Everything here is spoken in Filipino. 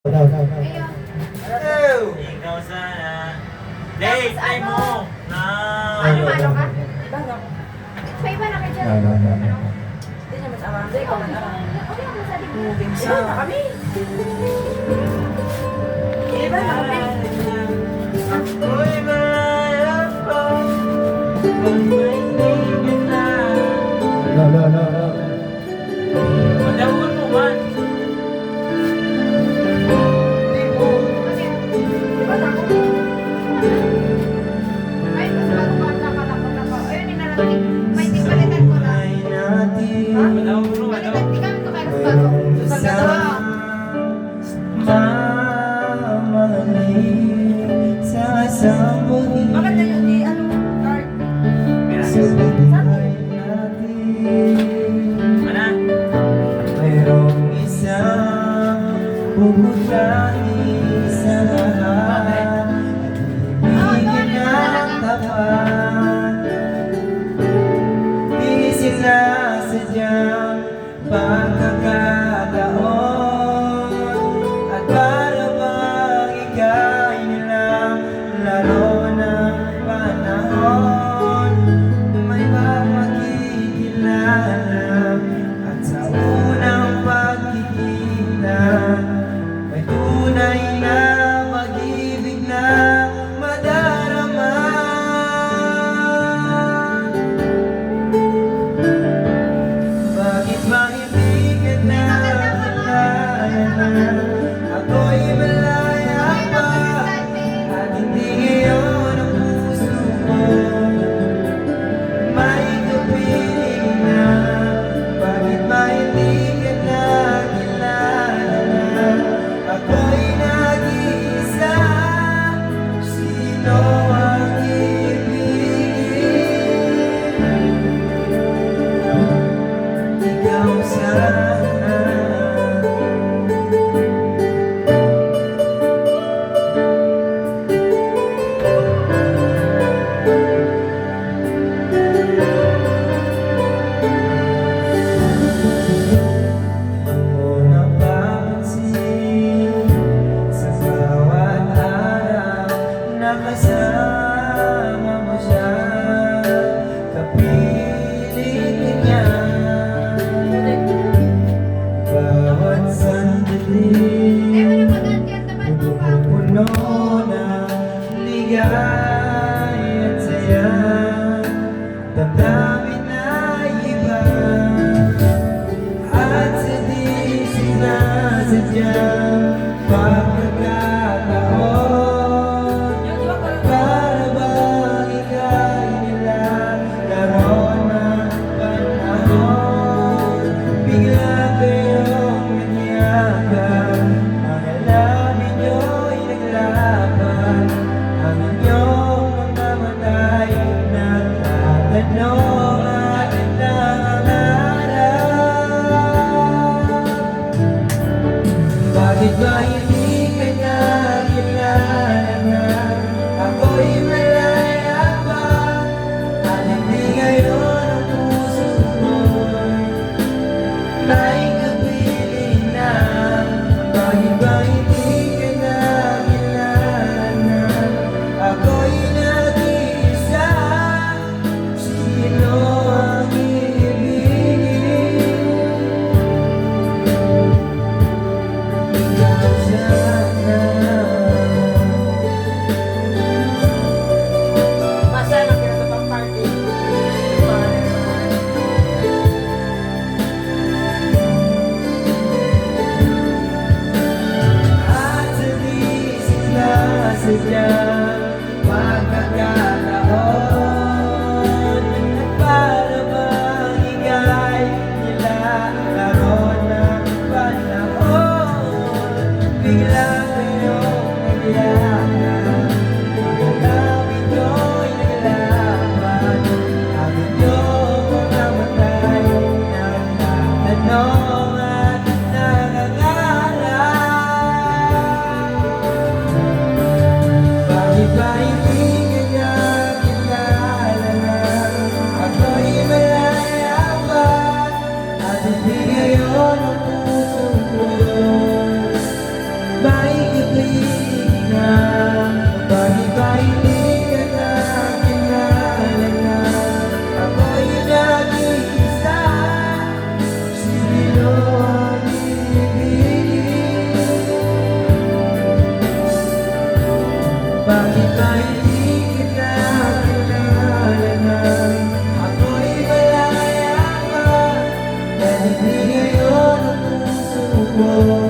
Ikaw sana. Date, try mo. Na. Ano ka? May iba na kayo dyan. Hindi siya mas aram. Hindi, ikaw man aram. Okay ako sa adik mo. Moving sa kami. Iba na kami. Ako'y malaya pa. Pag may tingin na. Madawon mo man. Kasi, di ba ako? Ay, mas bago pa nakalakot ako. Ayun, ninarating. May tingpalitan ko na. Ha? Madawon mo, Palitan, madawon. di kami ko kayo bago. Sa gagawa. Bakit na yun? Di ano? Card? Mana? Mayroong isang bubutani sa lahat at ibigin ang tapat. Di sinasadyang pagkakataon at para bang ika'y nilang laro ng panahon. May makikilala at sa unang pagkikita may tunay na pag-ibig na madarama. Bakit ba hindi ka na kilala? Ako'y malaya pa at hindi ngayon ang puso mo may kapiling na. Bakit ba hindi ka na kilala? Ako'y nag-iisa. Sino ang ibigin? Ikaw sana. Mo napapansin sa bawat araw na kasama mo siya, kapiling niya. Bawat sandali Ay, wala pa ganti at naman mo pa. puno ng ligay at saya. Damdamin ay iba at sa di sinasadyang pagkakataon. Para bang ika'y nilalaro ng panahon. Bigla kayong nagyakap, mga labi nyo'y naglaban. Ang inyong mga matay nagtatanong at nangangarap. Bakit ba hindi ka na kilala? Ako'y malaya pa at hindi ngayon ang puso mo'y may kapiling na. Bakit ba hindi ka na kilala? Ako'y nag-iisa. Sino ang ibigin? Ikaw sana. Masaya lang kaya sa pang-party. At sa di sinasadyang pagkakataon at para bang ika'y nilalaro ng panahon. Bigla kayong nagyakap, mga labi nyo'y naglaban. Ang inyong mga matay nagtatanong at nangangarap. Bakit ba hindi ka na kilala? Ako'y malaya pa at hindi ngayon ang puso ko. Bakit mo